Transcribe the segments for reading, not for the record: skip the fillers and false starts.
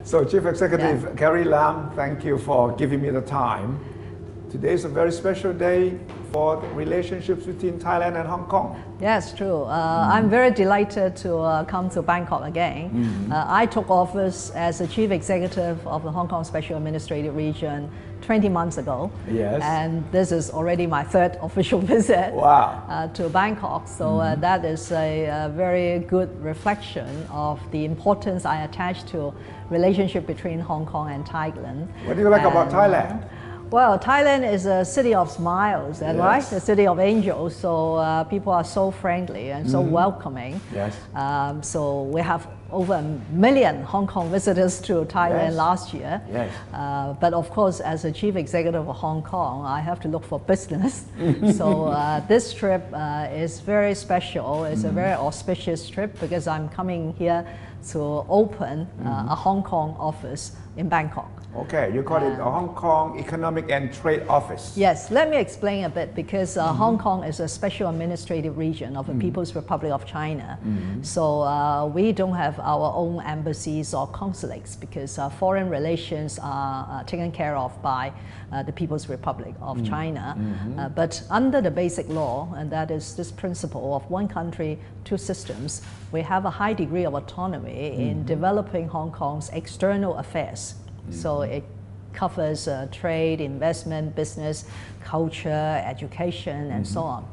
So Chief Executive Carrie Lam, thank you for giving me the time. Today is a very special day for the relationships between Thailand and Hong Kong. Yes, true. I'm very delighted to come to Bangkok again. I took office as the Chief Executive of the Hong Kong Special Administrative Region 20 months ago. Yes. And this is already my third official visit to Bangkok. So that is a very good reflection of the importance I attach to relationship between Hong Kong and Thailand. What do you like about Thailand? Well, Thailand is a city of smiles, and right, a city of angels. So people are so friendly and so welcoming. Yes. So we have over 1 million Hong Kong visitors to Thailand last year. Yes. But of course, as a chief executive of Hong Kong, I have to look for business. So this trip is very special. It's a very auspicious trip because I'm coming here to open a Hong Kong office in Bangkok. Okay, you call it a Hong Kong Economic and Trade Office. Yes, let me explain a bit because Hong Kong is a special administrative region of the People's Republic of China. So we don't have our own embassies or consulates because foreign relations are taken care of by the People's Republic of China. But under the basic law, and that is this principle of one country, two systems, we have a high degree of autonomy in developing Hong Kong's external affairs. So it covers trade, investment, business, culture, education, and so on.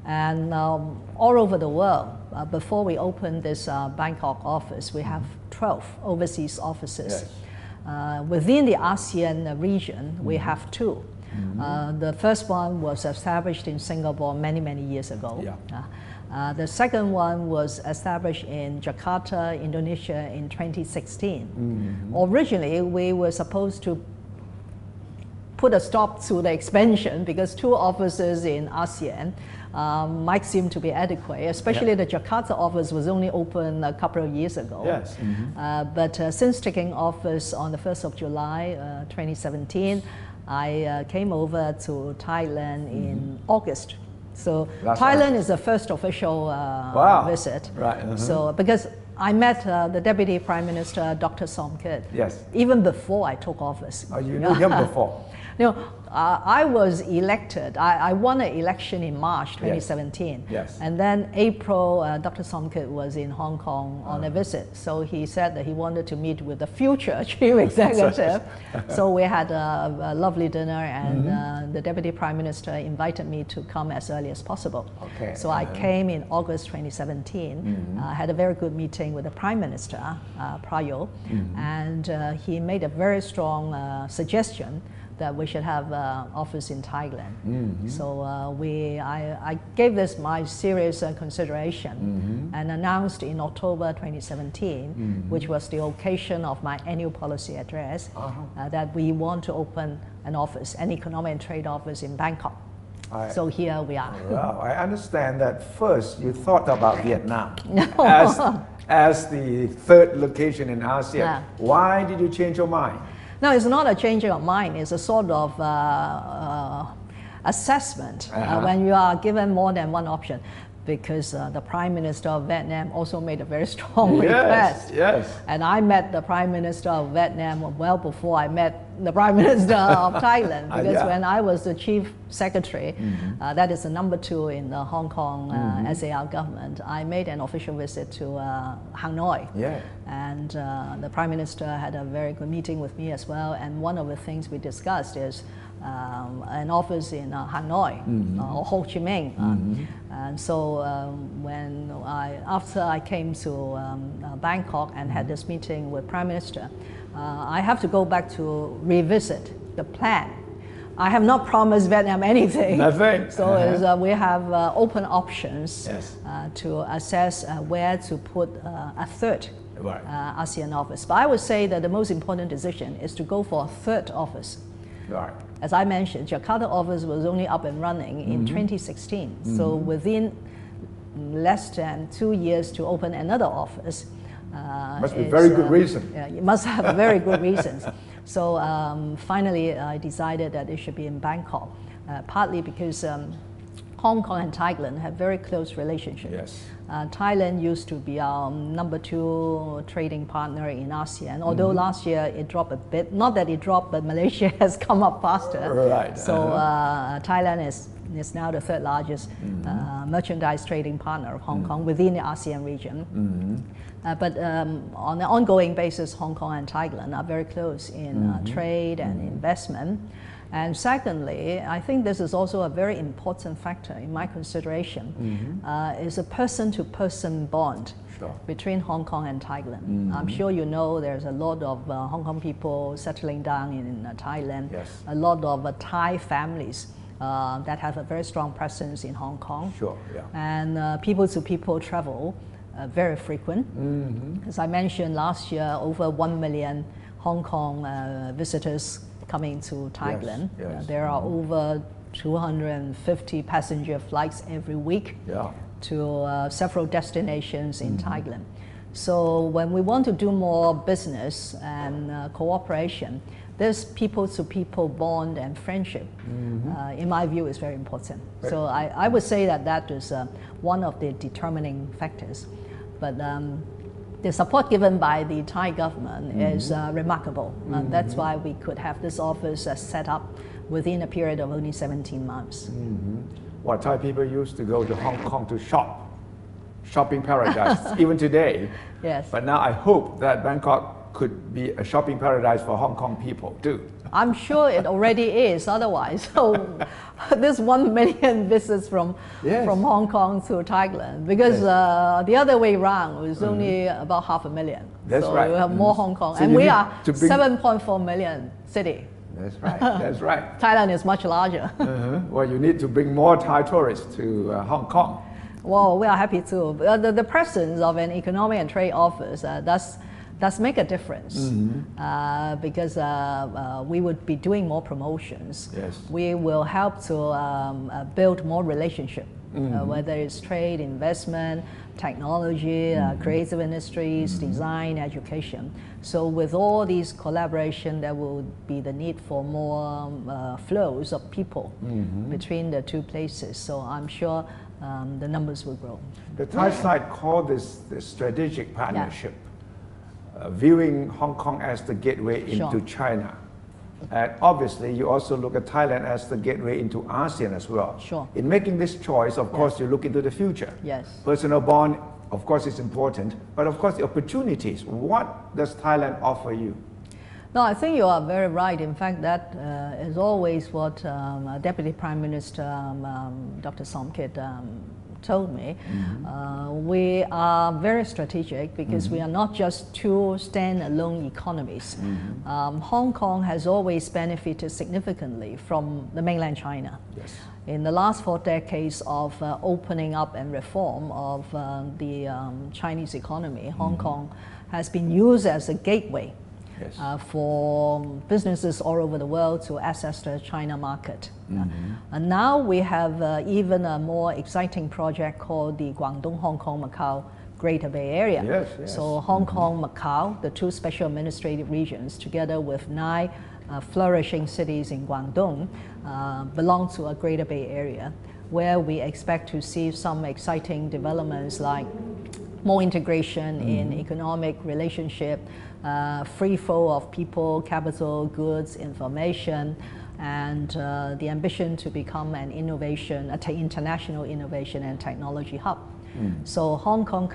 And all over the world, before we opened this Bangkok office, we have 12 overseas offices. Within the ASEAN region, we have 2. The first one was established in Singapore many, many years ago. The second one was established in Jakarta, Indonesia in 2016. Originally, we were supposed to put a stop to the expansion because 2 offices in ASEAN might seem to be adequate, especially the Jakarta office was only open a couple of years ago. Yes. But since taking office on the 1st of July 2017, I came over to Thailand in August. So Thailand is the first official visit. Right. So because I met the Deputy Prime Minister, Dr. Somkit, even before I took office. Oh, you knew him before? No, I was elected. I won an election in March 2017. Yes. And then April, Dr. Somkit was in Hong Kong on a visit. So he said that he wanted to meet with the future chief executive. So we had a lovely dinner, and the Deputy Prime Minister invited me to come as early as possible. Okay. So I came in August 2017. I had a very good meeting with the Prime Minister, Prayo, and he made a very strong suggestion that we should have office in Thailand. So I gave this my serious consideration and announced in October 2017, which was the occasion of my annual policy address, that we want to open an office, an economic and trade office in Bangkok. So here we are. Well, I understand that first you thought about Vietnam as the third location in ASEAN. Why did you change your mind? No, it's not a changing of mind. It's a sort of assessment when you are given more than one option. Because the Prime Minister of Vietnam also made a very strong request. And I met the Prime Minister of Vietnam well before I met the Prime Minister of Thailand. Because when I was the Chief Secretary, that is the number 2 in the Hong Kong SAR government, I made an official visit to Hanoi. And the Prime Minister had a very good meeting with me as well. And one of the things we discussed is an office in Hanoi or Ho Chi Minh. And so after I came to Bangkok and had this meeting with Prime Minister, I have to go back to revisit the plan. I have not promised Vietnam anything. Nothing. So we have open options to assess where to put a third ASEAN office. But I would say that the most important decision is to go for a third office. As I mentioned, Jakarta office was only up and running in 2016. So within less than 2 years to open another office. Must be very good reason. Yeah, you must have very good reasons. So finally I decided that it should be in Bangkok, partly because Hong Kong and Thailand have very close relationship. Yes. Thailand used to be our number 2 trading partner in ASEAN, although last year it dropped a bit. Not that it dropped, but Malaysia has come up faster. Right. So Thailand is now the 3rd largest merchandise trading partner of Hong Kong within the ASEAN region. But on an ongoing basis, Hong Kong and Thailand are very close in trade and investment. And secondly, I think this is also a very important factor in my consideration, is a person-to-person bond between Hong Kong and Thailand. I'm sure you know there's a lot of Hong Kong people settling down in Thailand, a lot of Thai families that have a very strong presence in Hong Kong. And people-to-people travel very frequent. As I mentioned last year, over 1 million Hong Kong visitors coming to Thailand. There are over 250 passenger flights every week to several destinations in Thailand. So when we want to do more business and cooperation, this people-to-people bond and friendship, in my view, is very important. So I would say that is one of the determining factors. But the support given by the Thai government is remarkable. That's why we could have this office set up within a period of only 17 months. Well, Thai people used to go to Hong Kong to shopping paradise, even today. Yes. But now I hope that Bangkok could be a shopping paradise for Hong Kong people too. I'm sure it already is otherwise. So this 1 million visits from Hong Kong to Thailand, because the other way around was only about 500,000. That's so right. we have more Hong Kong. So and we are 7.4 million city. That's right, that's right. Thailand is much larger. Well, you need to bring more Thai tourists to Hong Kong. Well, we are happy to. The presence of an economic and trade office does make a difference, because we would be doing more promotions. We will help to build more relationship, whether it's trade, investment, technology, creative industries, design, education. So with all these collaboration, there will be the need for more flows of people between the two places. So I'm sure the numbers will grow. The Thai side call this the strategic partnership. Viewing Hong Kong as the gateway into China. And obviously, you also look at Thailand as the gateway into ASEAN as well. In making this choice, of course, you look into the future. Personal bond, of course, is important, but of course, the opportunities. What does Thailand offer you? No, I think you are very right. In fact, that is always what Deputy Prime Minister Dr. Somkit told me. We are very strategic because we are not just two standalone economies. Hong Kong has always benefited significantly from the mainland China. In the last 4 decades of opening up and reform of the Chinese economy, Hong Kong has been used as a gateway for businesses all over the world to access the China market. And now we have even a more exciting project called the Guangdong, Hong Kong, Macau Greater Bay Area. So Hong Kong, Macau, the 2 special administrative regions, together with 9 flourishing cities in Guangdong, belong to a Greater Bay Area, where we expect to see some exciting developments like more integration in economic relationship, free flow of people, capital, goods, information, and the ambition to become an international innovation and technology hub. So Hong Kong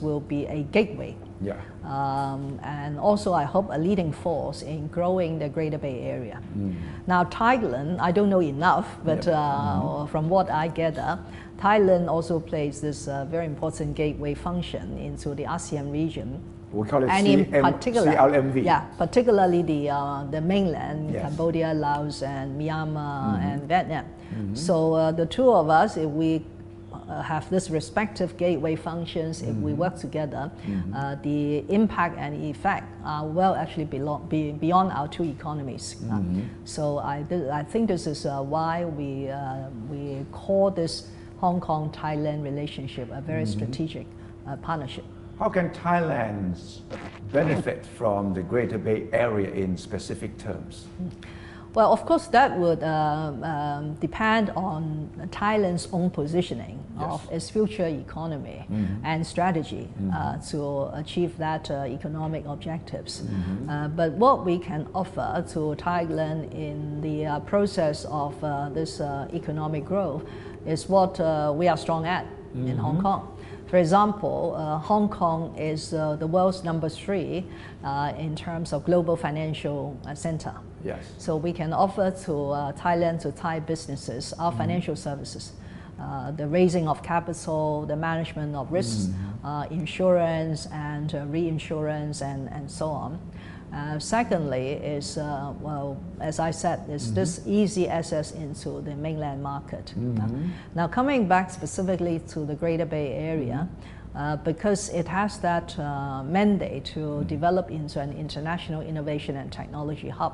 will be a gateway. And also, I hope, a leading force in growing the Greater Bay Area. Now, Thailand, I don't know enough, but from what I gather, Thailand also plays this very important gateway function into the ASEAN region. We call it and in particular, CLMV. Particularly the mainland, Cambodia, Laos, and Myanmar, and Vietnam. So the 2 of us, if we have this respective gateway functions, if we work together, the impact and effect will actually be beyond our 2 economies. So I think this is why we call this Hong Kong-Thailand relationship a very strategic partnership. How can Thailand benefit from the Greater Bay Area in specific terms? Well, of course, that would depend on Thailand's own positioning of its future economy and strategy to achieve that economic objectives. But what we can offer to Thailand in the process of this economic growth is what we are strong at in Hong Kong. For example, Hong Kong is the world's #3 in terms of global financial center. Yes. So we can offer to Thailand, to Thai businesses, our financial services, the raising of capital, the management of risks, insurance and reinsurance and so on. Secondly is, well, as I said, is this easy access into the mainland market. Now coming back specifically to the Greater Bay Area, because it has that mandate to develop into an international innovation and technology hub,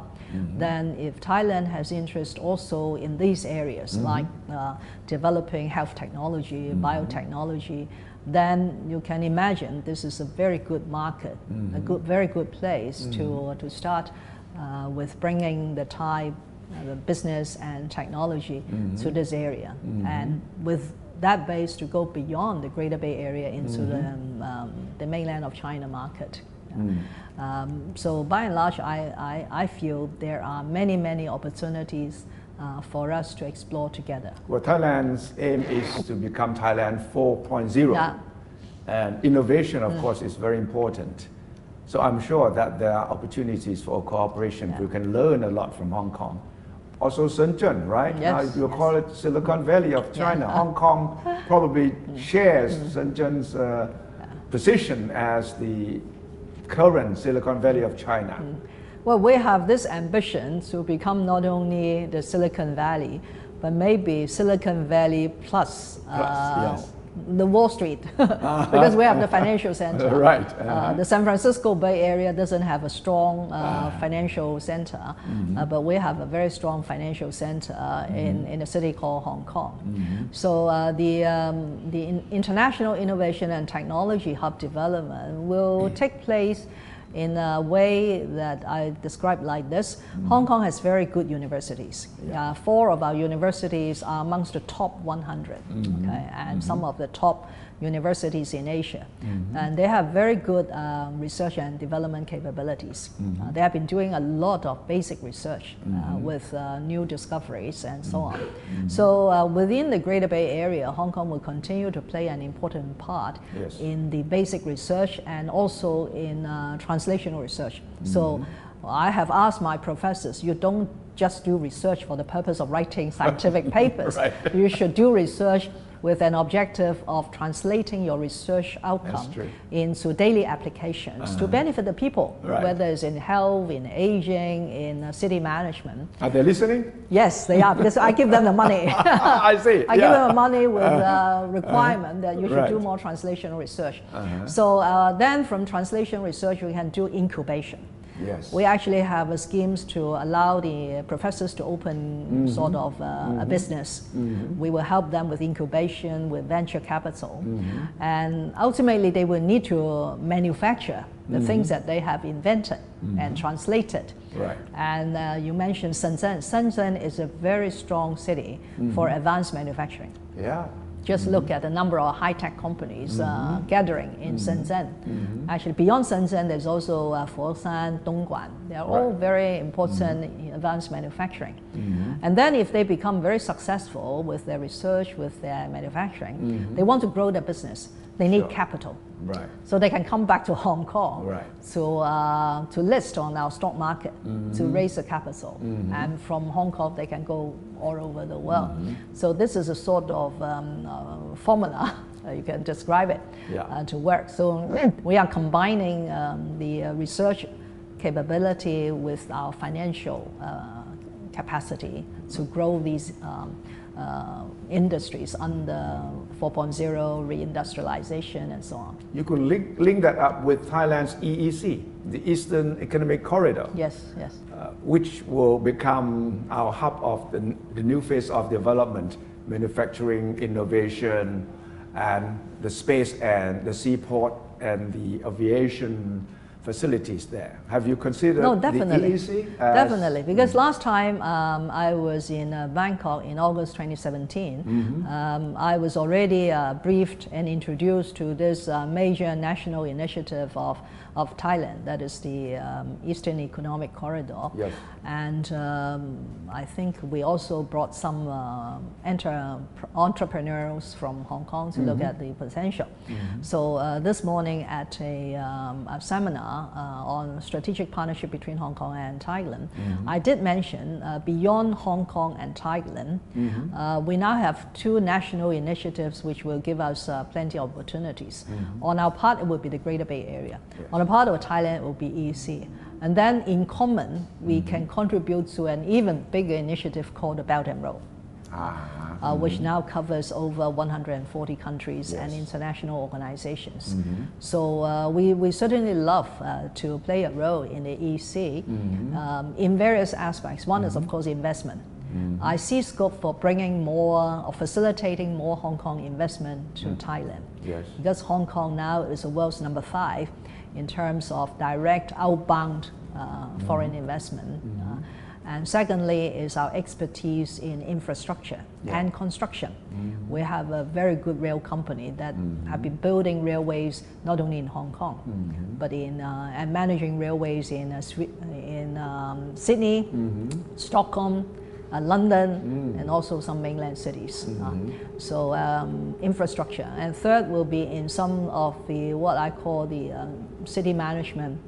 then if Thailand has interest also in these areas, like developing health technology, biotechnology, then you can imagine this is a very good market, a very good place to start with bringing the Thai business and technology to this area, and with that base to go beyond the Greater Bay Area into the mainland of China market. So by and large, I feel there are many opportunities for us to explore together. Well, Thailand's aim is to become Thailand 4.0. And innovation, of course, is very important. So I'm sure that there are opportunities for cooperation. We can learn a lot from Hong Kong. Also Shenzhen, right? Yes, now you call it Silicon Valley of China. Hong Kong probably shares Shenzhen's position as the current Silicon Valley of China. Well, we have this ambition to become not only the Silicon Valley, but maybe Silicon Valley plus the Wall Street, because we have the financial center. Right. The San Francisco Bay Area doesn't have a strong financial center, but we have a very strong financial center in a city called Hong Kong. So the International Innovation and Technology Hub development will take place in a way that I describe like this. Hong Kong has very good universities. 4 of our universities are amongst the top 100, okay, and some of the top universities in Asia. And they have very good research and development capabilities. They have been doing a lot of basic research with new discoveries and so on. So within the Greater Bay Area, Hong Kong will continue to play an important part in the basic research and also in translational research. So I have asked my professors, you don't just do research for the purpose of writing scientific papers. You should do research with an objective of translating your research outcome into daily applications to benefit the people, whether it's in health, in aging, in city management. Are they listening? Yes, they are, because I give them the money. I see. I give them the money with a requirement that you should do more translational research. So then from translation research, we can do incubation. Yes. We actually have schemes to allow the professors to open sort of a business. We will help them with incubation, with venture capital. And ultimately, they will need to manufacture the things that they have invented and translated. And you mentioned Shenzhen. Shenzhen is a very strong city for advanced manufacturing. Just look at the number of high-tech companies gathering in Shenzhen. Actually, beyond Shenzhen, there's also Foshan, Dongguan. They are all very important in advanced manufacturing. And then if they become very successful with their research, with their manufacturing, they want to grow their business. They need capital. So they can come back to Hong Kong to list on our stock market, to raise the capital. And from Hong Kong, they can go all over the world. So this is a sort of formula, you can describe it, to work. So we are combining the research capability with our financial capacity to grow these industries under 4.0 reindustrialization and so on. You could link that up with Thailand's EEC, the Eastern Economic Corridor. Yes. Which will become our hub of the new phase of development, manufacturing, innovation, and the space and the seaport and the aviation facilities there. Have you considered definitely. the EEC? Definitely, because last time I was in Bangkok in August 2017, I was already briefed and introduced to this major national initiative of Thailand, that is the Eastern Economic Corridor. Yes. And I think we also brought some entrepreneurs from Hong Kong to look at the potential. So this morning at a seminar on strategic partnership between Hong Kong and Thailand, I did mention beyond Hong Kong and Thailand, we now have 2 national initiatives which will give us plenty of opportunities. On our part, it will be the Greater Bay Area. Yes. On the part of Thailand, it will be EEC. And then in common, we can contribute to an even bigger initiative called the Belt and Road, which now covers over 140 countries and international organizations. So we certainly love to play a role in the EEC in various aspects. One is, of course, investment. I see scope for bringing more or facilitating more Hong Kong investment to Thailand. Yes. Because Hong Kong now is the world's number 5 in terms of direct outbound foreign investment. And secondly is our expertise in infrastructure and construction. We have a very good rail company that have been building railways not only in Hong Kong, but in and managing railways in Sydney, Stockholm, London, and also some mainland cities. So infrastructure. And third will be in some of the what I call the city management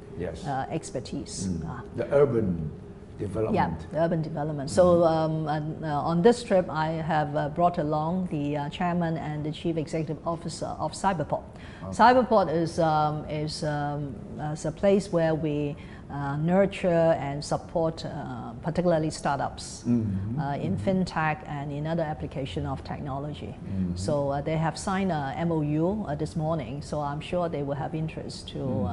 expertise. The urban development. Yeah, the urban development. So on this trip, I have brought along the chairman and the chief executive officer of Cyberport. Cyberport is a place where we nurture and support particularly startups in fintech and in other application of technology. So they have signed a MOU this morning, so I'm sure they will have interest to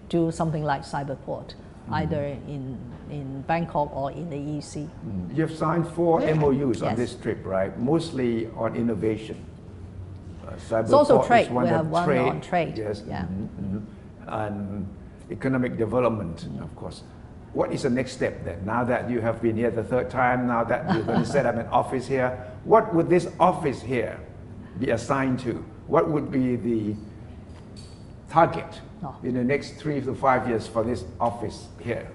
do something like Cyberport, either in Bangkok or in the EEC. You've signed 4 MOUs on this trip, right? Mostly on innovation. It's also trade. We have one on trade. Yes. Yeah. And economic development, of course. What is the next step then? Now that you have been here the 3rd time, now that you're going to set up an office here, what would this office here be assigned to? What would be the target in the next 3 to 5 years for this office here?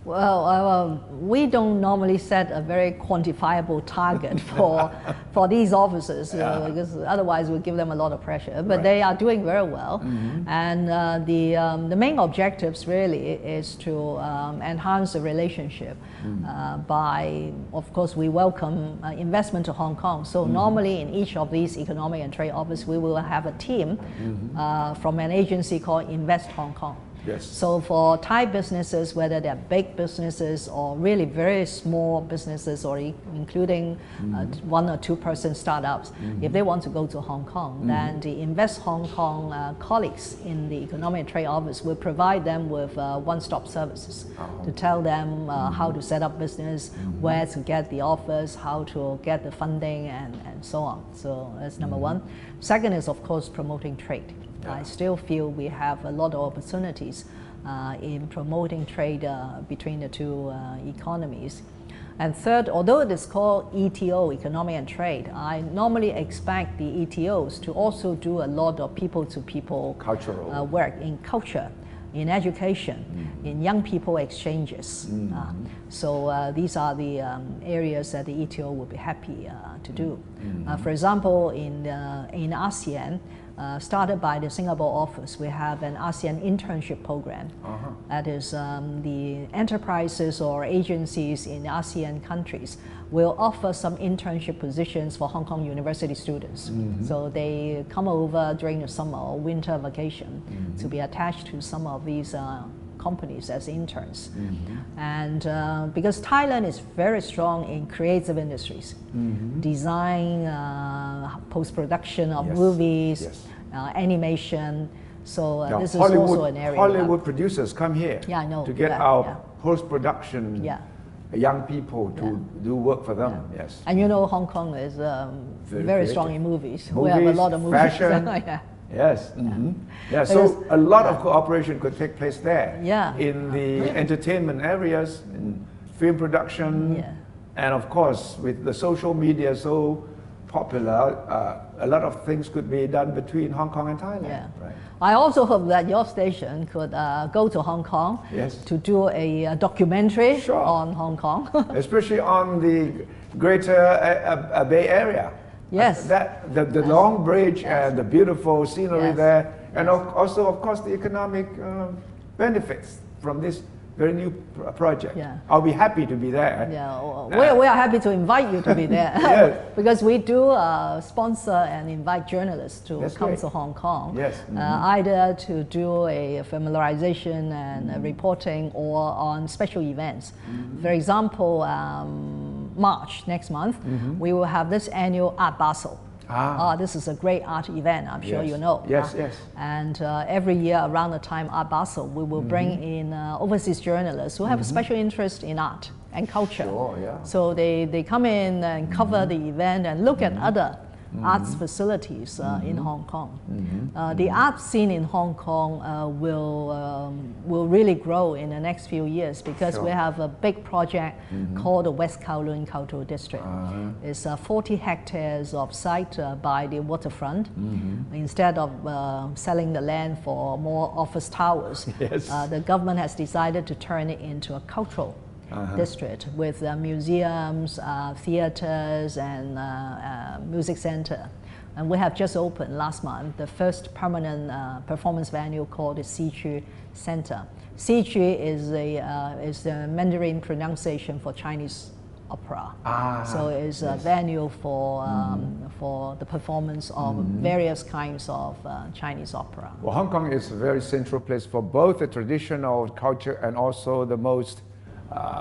Well, we don't normally set a very quantifiable target for these offices, because otherwise we'll give them a lot of pressure. But they are doing very well, and the main objectives really is to enhance the relationship by, of course, we welcome investment to Hong Kong. So normally in each of these economic and trade offices, we will have a team from an agency called Invest Hong Kong. Yes. So for Thai businesses, whether they're big businesses or really very small businesses, or including 1 or 2 person startups, if they want to go to Hong Kong, then the Invest Hong Kong colleagues in the Economic and Trade Office will provide them with one-stop services to tell them how to set up business, where to get the offers, how to get the funding, and so on. So that's number 1. Second is, of course, promoting trade. I still feel we have a lot of opportunities in promoting trade between the 2 economies. And third, although it is called ETO, Economic and Trade, I normally expect the ETOs to also do a lot of people-to-people cultural work in culture, in education, in young people exchanges. So these are the areas that the ETO will be happy to do. For example, in ASEAN, started by the Singapore office, we have an ASEAN internship program. That is, the enterprises or agencies in ASEAN countries will offer some internship positions for Hong Kong university students. So they come over during the summer or winter vacation to be attached to some of these companies as interns. And because Thailand is very strong in creative industries, design, post-production of movies, animation. So this is also an area. Hollywood producers come here to get our post-production young people to do work for them. Yes. And you know, Hong Kong is very strong in movies. We have a lot of movies. Fashion, Yes. Mm-hmm. Yeah. So a lot of cooperation could take place there. Yeah. In the entertainment areas, in film production, and of course with the social media so popular, a lot of things could be done between Hong Kong and Thailand. Yeah. Right. I also hope that your station could go to Hong Kong to do a documentary on Hong Kong. Especially on the greater Bay Area. Yes. The long bridge and the beautiful scenery there, and also, of course, the economic benefits from this very new project. I'll be happy to be there. Yeah, we are happy to invite you to be there because we do sponsor and invite journalists to come to Hong Kong, either to do a familiarization and reporting or on special events. For example, March next month, we will have this annual Art Basel. This is a great art event, I'm sure you know. Yes. And every year around the time Art Basel, we will bring in overseas journalists who have a special interest in art and culture. So they come in and cover the event and look at other arts facilities in Hong Kong. The art scene in Hong Kong will really grow in the next few years because we have a big project called the West Kowloon Cultural District. It's 40 hectares of site by the waterfront. Instead of selling the land for more office towers, the government has decided to turn it into a cultural district with museums, theaters, and music center. And we have just opened last month the first permanent performance venue called the Suthichai Center. Suthichai is the Mandarin pronunciation for Chinese opera. So it's a venue for the performance of various kinds of Chinese opera. Well, Hong Kong is a very central place for both the traditional culture and also the most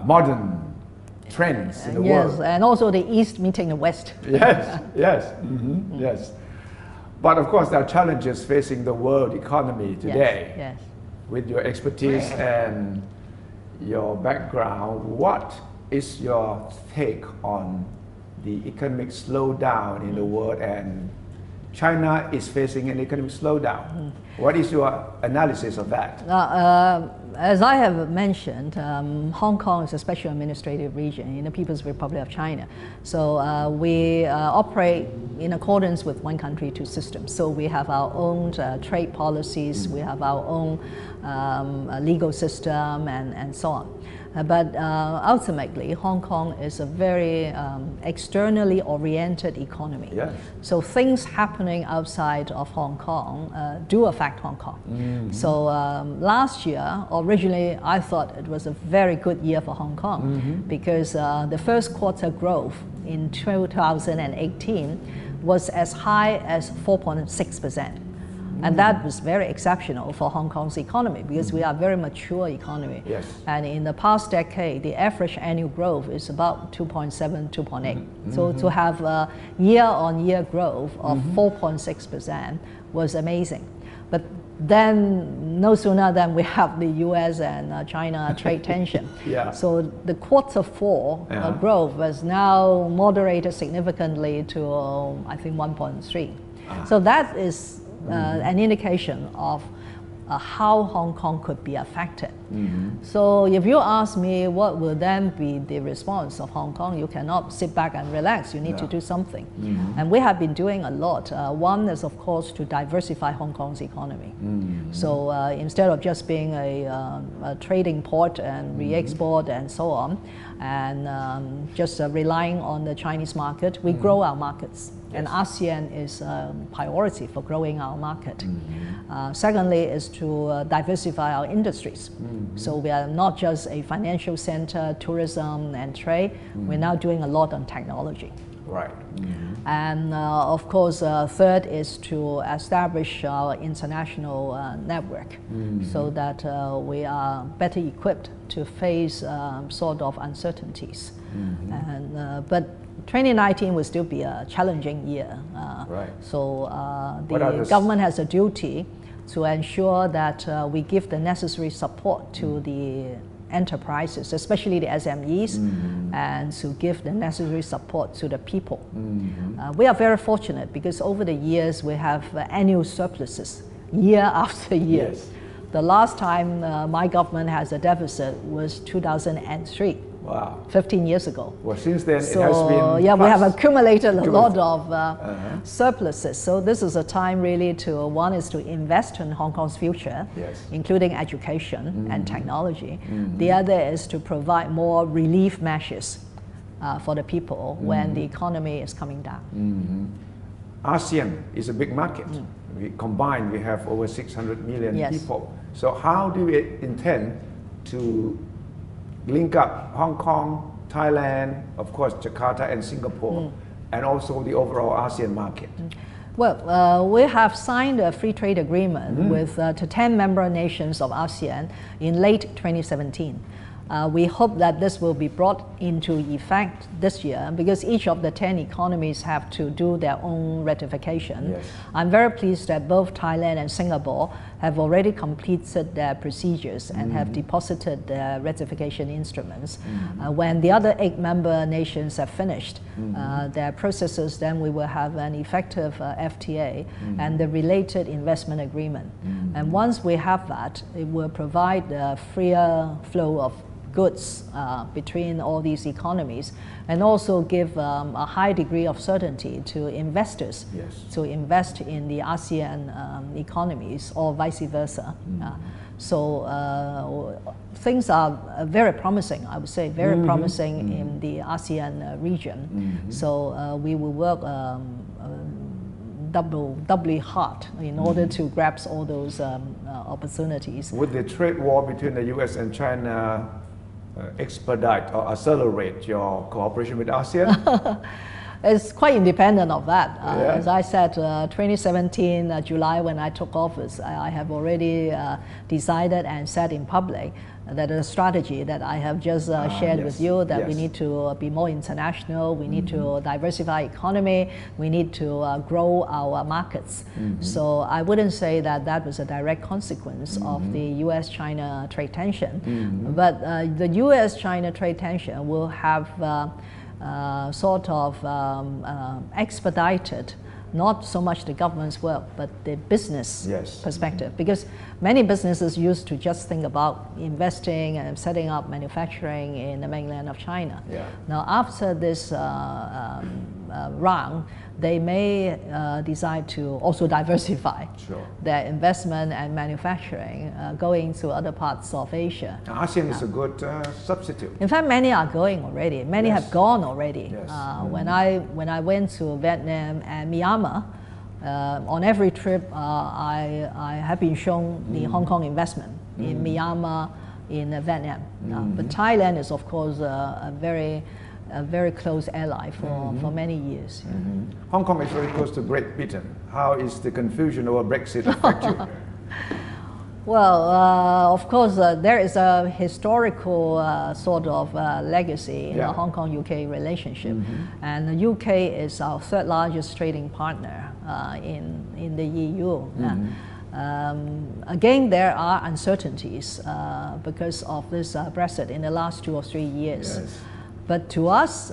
modern trends in the world. Yes, and also the East meeting the West. Yes. But of course, there are challenges facing the world economy today. Yes. With your expertise and your background, what is your take on the economic slowdown in the world? And China is facing an economic slowdown. What is your analysis of that? As I have mentioned, Hong Kong is a special administrative region in the People's Republic of China. So we operate in accordance with one country, two systems. So we have our own trade policies, we have our own legal system, and so on. But ultimately, Hong Kong is a very externally oriented economy. So things happening outside of Hong Kong do affect Hong Kong. So last year, originally, I thought it was a very good year for Hong Kong because the first quarter growth in 2018 was as high as 4.6%. And that was very exceptional for Hong Kong's economy because we are a very mature economy. And in the past decade, the average annual growth is about 2.7, 2.8. So to have a year-on-year growth of 4.6% was amazing. But then no sooner than we have the US and China trade tension. So the quarter four growth was now moderated significantly to, I think, 1.3. So that is an indication of how Hong Kong could be affected. So if you ask me what will then be the response of Hong Kong, you cannot sit back and relax. You need to do something. And we have been doing a lot. One is, of course, to diversify Hong Kong's economy. So instead of just being a trading port and re-export and so on, and just relying on the Chinese market, we grow our markets. And ASEAN is a priority for growing our market. Secondly is to diversify our industries. So we are not just a financial center, tourism and trade. We're now doing a lot on technology. And of course, third is to establish our international network so that we are better equipped to face sort of uncertainties. But 2019 will still be a challenging year. So the government has a duty to ensure that we give the necessary support to the enterprises, especially the SMEs, and to give the necessary support to the people. We are very fortunate because over the years we have annual surpluses year after year. Yes. The last time my government has a deficit was 2003. Wow. 15 years ago. Well, since then So, it has been yeah, we have plus. accumulated a lot of surpluses. So this is a time really to, one is to invest in Hong Kong's future, Yes. including education and technology. The other is to provide more relief measures for the people when the economy is coming down. ASEAN is a big market. We combined, we have over 600 million Yes. people. So how do we intend to link up Hong Kong, Thailand, of course Jakarta and Singapore, and also the overall ASEAN market? Well, we have signed a free trade agreement with the 10 member nations of ASEAN in late 2017. We hope that this will be brought into effect this year because each of the 10 economies have to do their own ratification. Yes. I'm very pleased that both Thailand and Singapore have already completed their procedures and have deposited their ratification instruments. When the other 8 member nations have finished their processes, then we will have an effective FTA and the related investment agreement. And once we have that, it will provide a freer flow of goods between all these economies and also give a high degree of certainty to investors to invest in the ASEAN economies or vice versa. So things are very promising, I would say, very promising in the ASEAN region. So we will work doubly hard in order to grasp all those opportunities. Would the trade war between the US and China expedite or accelerate your cooperation with ASEAN? It's quite independent of that. Yeah. As I said, 2017 July when I took office, I have already decided and said in public that the strategy that I have just shared with you, that we need to be more international, we need to diversify economy, we need to grow our markets. So I wouldn't say that that was a direct consequence of the US-China trade tension, but the US-China trade tension will have sort of expedited not so much the government's work, but the business perspective. Because many businesses used to just think about investing and setting up manufacturing in the mainland of China. Now, after this round, they may decide to also diversify their investment and manufacturing going to other parts of Asia. ASEAN is a good substitute. In fact, many are going already. Many have gone already. When I went to Vietnam and Myanmar, on every trip I have been shown the Hong Kong investment in Myanmar, in Vietnam. But Thailand is, of course, a very close ally for many years. Hong Kong is very close to Great Britain. How is the confusion over Brexit affect you? Well, of course, there is a historical sort of legacy in the Hong Kong-UK relationship. And the UK is our third largest trading partner in the EU. Again, there are uncertainties because of this Brexit in the last 2 or 3 years. But to us,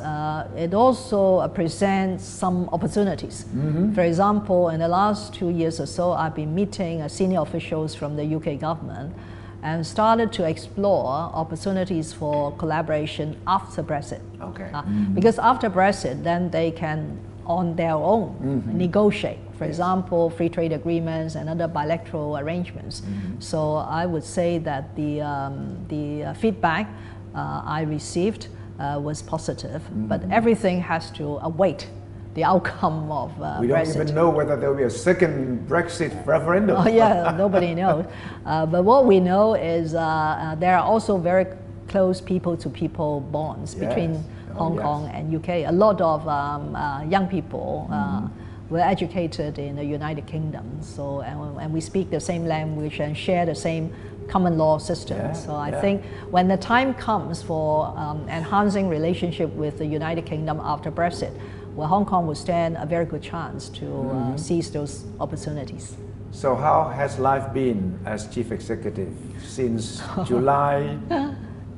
it also presents some opportunities. For example, in the last 2 years or so, I've been meeting senior officials from the UK government and started to explore opportunities for collaboration after Brexit. Because after Brexit, then they can, on their own, negotiate. For example, free trade agreements and other bilateral arrangements. So I would say that the feedback I received was positive, but everything has to await the outcome of Brexit. We don't even know whether there will be a second Brexit referendum. Nobody knows. But what we know is there are also very close people-to-people bonds between Hong Kong and UK. A lot of young people were educated in the United Kingdom, so and we speak the same language and share the same common law system. So I think when the time comes for enhancing relationship with the United Kingdom after Brexit, well, Hong Kong will stand a very good chance to seize those opportunities. So how has life been as chief executive since July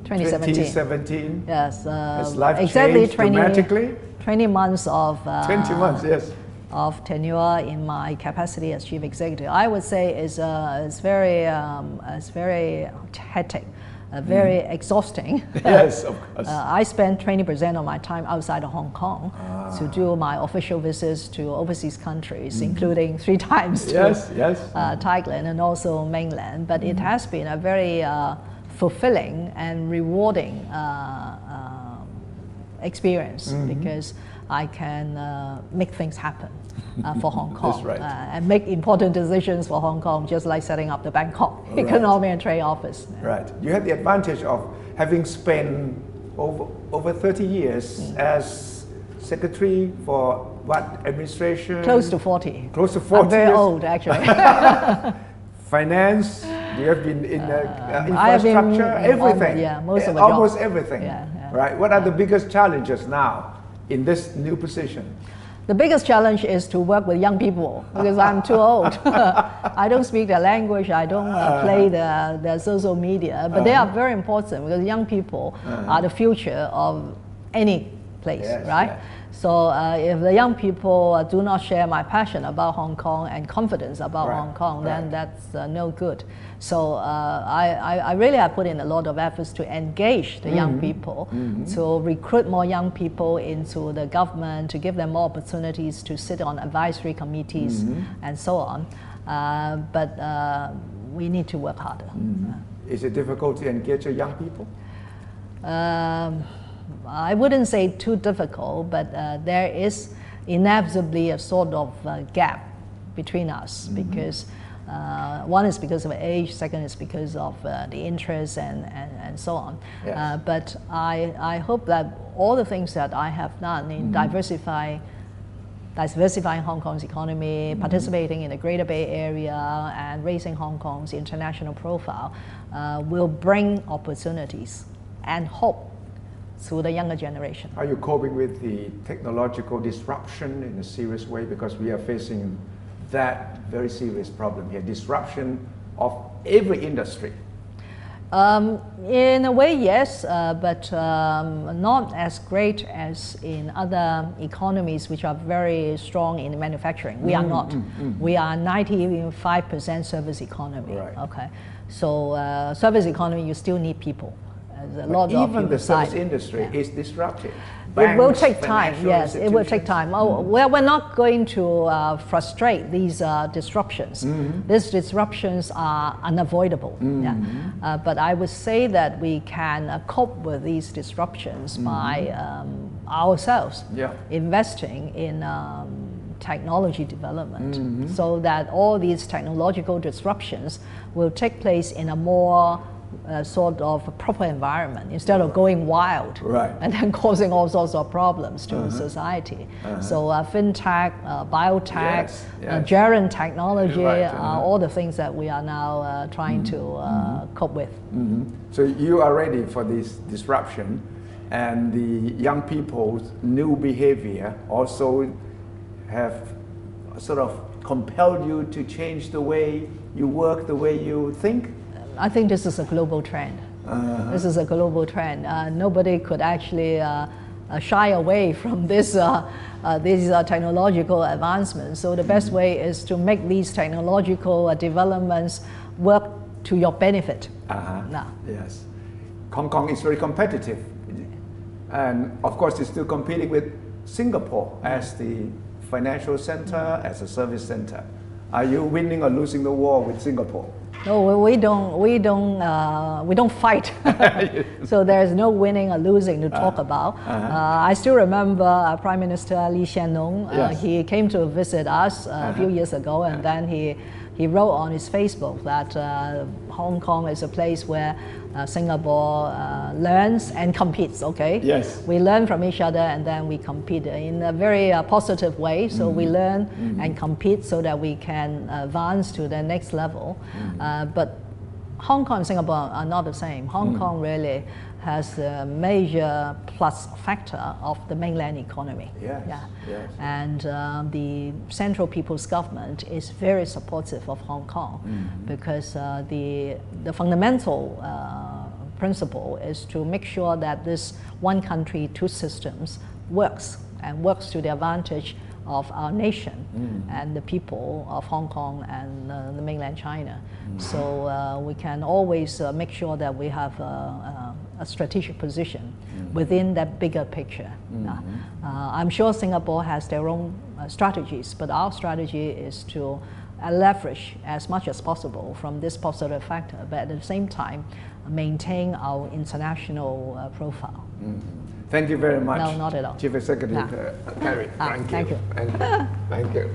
2017. Yes. Has life exactly changed dramatically? 20 months of 20 months, yes. Of tenure in my capacity as chief executive. I would say is very hectic, very exhausting. Yes, of course. I spend 20% of my time outside of Hong Kong to do my official visits to overseas countries, including 3 times to Thailand and also mainland. But it has been a very fulfilling and rewarding experience because I can make things happen for Hong Kong. That's right. And make important decisions for Hong Kong, just like setting up the Bangkok Economic and Trade Office. Right. You have the advantage of having spent over 30 years as secretary for what administration? Close to 40. Close to 40 I'm very years. old, actually. Finance, you have been in infrastructure, everything. Most of it. Almost everything. Right. What are the biggest challenges now in this new position? The biggest challenge is to work with young people because I'm too old. I don't speak their language, I don't play their social media, but they are very important because young people are the future of any place, right? So if the young people do not share my passion about Hong Kong and confidence about Hong Kong, then that's no good. So I really have put in a lot of efforts to engage the young people, to recruit more young people into the government, to give them more opportunities to sit on advisory committees and so on. But we need to work harder. Is it difficult to engage the young people? I wouldn't say too difficult, but there is inevitably a sort of gap between us because one is because of age, second is because of the interests and so on. But I hope that all the things that I have done in diversifying Hong Kong's economy, participating in the Greater Bay Area and raising Hong Kong's international profile will bring opportunities and hope to the younger generation. Are you coping with the technological disruption in a serious way? Because we are facing that very serious problem here, disruption of every industry. In a way, yes, but not as great as in other economies which are very strong in manufacturing. We are not. We are 95% service economy. Okay, so service economy, you still need people. A lot of even the service industry is disrupted. It will take time, yes, it will take time. Well, we're not going to frustrate these disruptions. These disruptions are unavoidable. But I would say that we can cope with these disruptions by ourselves investing in technology development so that all these technological disruptions will take place in a more sort of proper environment instead of going wild and then causing all sorts of problems to society. So fintech, biotech, germ technology are all the things that we are now trying to cope with. So you are ready for this disruption, and the young people's new behavior also have sort of compelled you to change the way you work, the way you think? I think this is a global trend. This is a global trend. Nobody could actually shy away from these technological advancements. So the best way is to make these technological developments work to your benefit. Yes. Hong Kong is very competitive. And of course, it's still competing with Singapore as the financial center, as a service center. Are you winning or losing the war with Singapore? No, we don't fight. So there's no winning or losing to talk about. I still remember Prime Minister Lee Hsien Loong. He came to visit us a few years ago, and then he wrote on his Facebook that Hong Kong is a place where Singapore learns and competes. Okay. Yes. We learn from each other and then we compete in a very positive way. So we learn and compete so that we can advance to the next level. But Hong Kong and Singapore are not the same. Hong Kong really has a major plus factor of the mainland economy. And the Central People's Government is very supportive of Hong Kong because the fundamental principle is to make sure that this one country, two systems works and works to the advantage of our nation and the people of Hong Kong and the mainland China. So we can always make sure that we have a strategic position within that bigger picture. I'm sure Singapore has their own strategies, but our strategy is to leverage as much as possible from this positive factor, but at the same time maintain our international profile. Thank you very much. No, not at all. Chief Executive Carrie. Thank you. Thank you. Thank you.